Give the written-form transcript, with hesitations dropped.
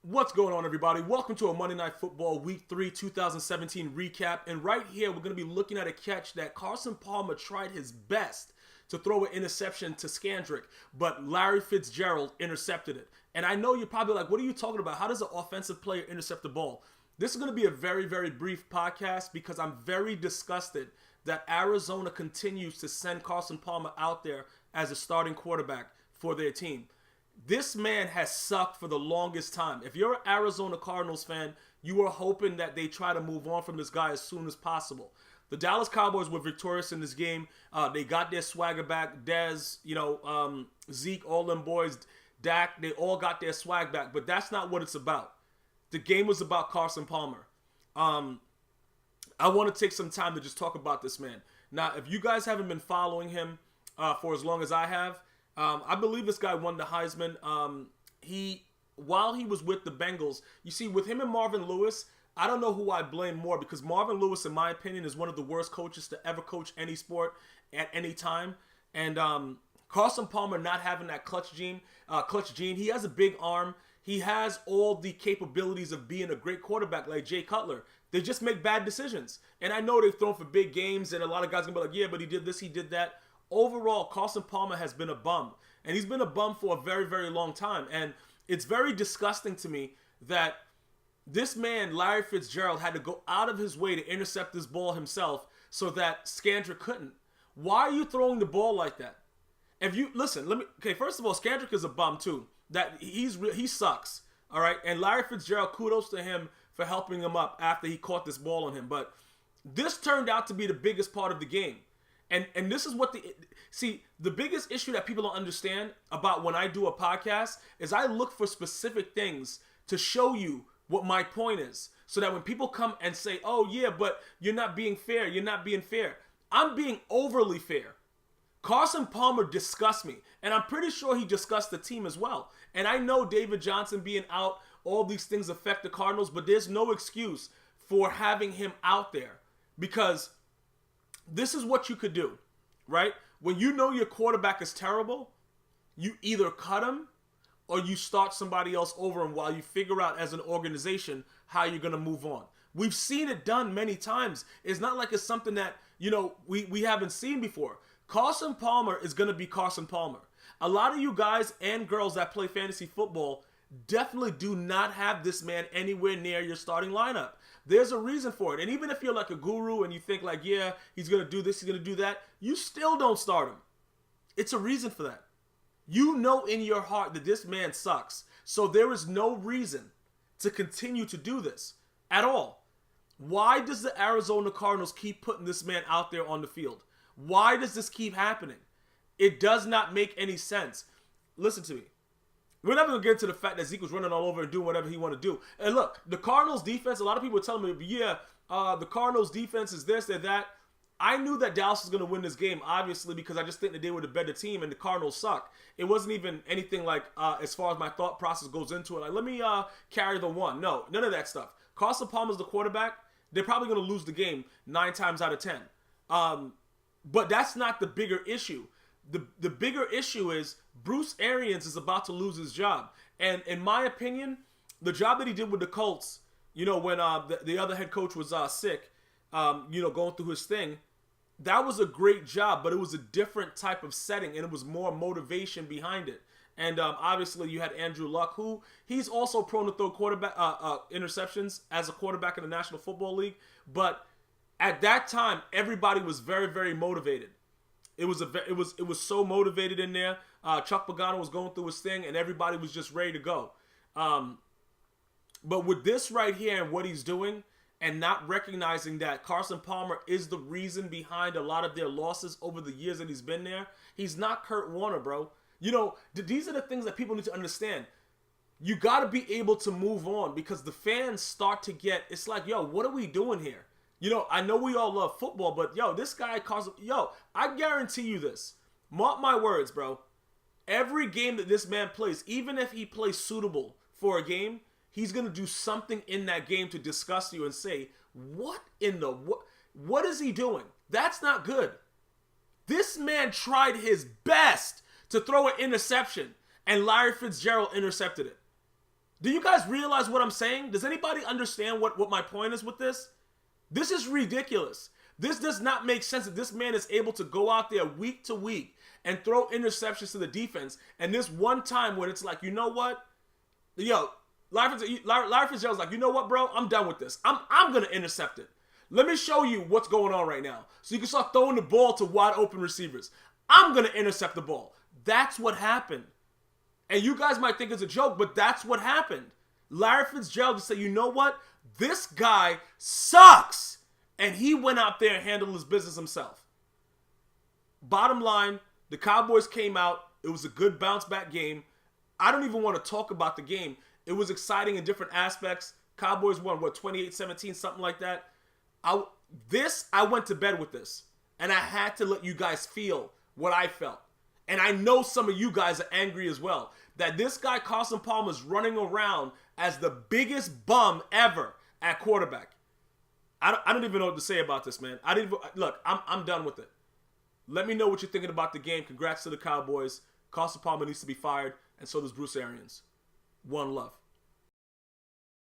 What's going on, everybody? Welcome to a Monday Night Football Week 3 2017 recap. And right here, we're going to be looking at a catch that Carson Palmer tried his best to throw an interception to Skandrick, but Larry Fitzgerald intercepted it. And I know you're probably like, what are you talking about? How does an offensive player intercept the ball? This is going to be a very, very brief podcast because I'm very disgusted that Arizona continues to send Carson Palmer out there as a starting quarterback for their team. This man has sucked for the longest time. If you're an Arizona Cardinals fan, you are hoping that they try to move on from this guy as soon as possible. The Dallas Cowboys were victorious in this game. They got their swagger back. Dez, Zeke, all them boys, Dak, they all got their swag back. But that's not what it's about. The game was about Carson Palmer. I want to take some time to just talk about this man. Now, if you guys haven't been following him for as long as I have, I believe this guy won the Heisman. While he was with the Bengals, you see, with him and Marvin Lewis, I don't know who I blame more because Marvin Lewis, in my opinion, is one of the worst coaches to ever coach any sport at any time. And Carson Palmer not having that clutch gene. He has a big arm. He has all the capabilities of being a great quarterback like Jay Cutler. They just make bad decisions. And I know they've thrown for big games, and a lot of guys are going to be like, yeah, but he did this, he did that. Overall, Carson Palmer has been a bum. And he's been a bum for a very, very long time. And it's very disgusting to me that this man, Larry Fitzgerald, had to go out of his way to intercept this ball himself so that Skandrick couldn't. Why are you throwing the ball like that? If you listen, first of all, Skandrick is a bum too. That he sucks. All right. And Larry Fitzgerald, kudos to him for helping him up after he caught this ball on him. But this turned out to be the biggest part of the game. And this is what the biggest issue that people don't understand about when I do a podcast is I look for specific things to show you what my point is. So that when people come and say, oh yeah, but you're not being fair, I'm being overly fair. Carson Palmer disgusts me. And I'm pretty sure he disgusts the team as well. And I know David Johnson being out, all these things affect the Cardinals, but there's no excuse for having him out there. Because this is what you could do, right? When you know your quarterback is terrible, you either cut him or you start somebody else over him while you figure out as an organization how you're going to move on. We've seen it done many times. It's not like it's something that, we haven't seen before. Carson Palmer is going to be Carson Palmer. A lot of you guys and girls that play fantasy football definitely do not have this man anywhere near your starting lineup. There's a reason for it. And even if you're like a guru and you think like, yeah, he's going to do this, he's going to do that, you still don't start him. It's a reason for that. You know in your heart that this man sucks. So there is no reason to continue to do this at all. Why does the Arizona Cardinals keep putting this man out there on the field? Why does this keep happening? It does not make any sense. Listen to me. We're not going to get into the fact that Zeke was running all over and doing whatever he wanted to do. And look, the Cardinals defense, a lot of people are telling me, yeah, the Cardinals defense is this, they're that. I knew that Dallas was going to win this game, obviously, because I just think that they were the better team and the Cardinals suck. It wasn't even anything like, as far as my thought process goes into it, like, let me carry the one. No, none of that stuff. Carson Palmer's the quarterback. They're probably going to lose the game 9 times out of 10. But that's not the bigger issue. The bigger issue is Bruce Arians is about to lose his job. And in my opinion, the job that he did with the Colts, when the other head coach was sick, going through his thing, that was a great job, but it was a different type of setting and it was more motivation behind it. And obviously you had Andrew Luck, who he's also prone to throw quarterback interceptions as a quarterback in the National Football League. But at that time, everybody was very, very motivated. It was so motivated in there. Chuck Pagano was going through his thing, and everybody was just ready to go. But with this right here and what he's doing, and not recognizing that Carson Palmer is the reason behind a lot of their losses over the years that he's been there, he's not Kurt Warner, bro. These are the things that people need to understand. You got to be able to move on because the fans start to get, it's like, yo, what are we doing here? I know we all love football, but this guy I guarantee you this. Mark my words, bro. Every game that this man plays, even if he plays suitable for a game, he's going to do something in that game to disgust you and say, what is he doing? That's not good. This man tried his best to throw an interception, and Larry Fitzgerald intercepted it. Do you guys realize what I'm saying? Does anybody understand what my point is with this? This is ridiculous. This does not make sense that this man is able to go out there week to week and throw interceptions to the defense. And this one time when it's like, you know what? Yo, Larry Fitzgerald's like, you know what, bro? I'm done with this. I'm going to intercept it. Let me show you what's going on right now. So you can start throwing the ball to wide open receivers. I'm going to intercept the ball. That's what happened. And you guys might think it's a joke, but that's what happened. Larry Fitzgerald just said, you know what? This guy sucks. And he went out there and handled his business himself. Bottom line, the Cowboys came out. It was a good bounce back game. I don't even want to talk about the game. It was exciting in different aspects. Cowboys won, 28-17, something like that. I went to bed with this. And I had to let you guys feel what I felt. And I know some of you guys are angry as well. That this guy, Carson Palmer, is running around as the biggest bum ever at quarterback. I don't even know what to say about this, man. Look, I'm done with it. Let me know what you're thinking about the game. Congrats to the Cowboys. Carson Palmer needs to be fired, and so does Bruce Arians. One love.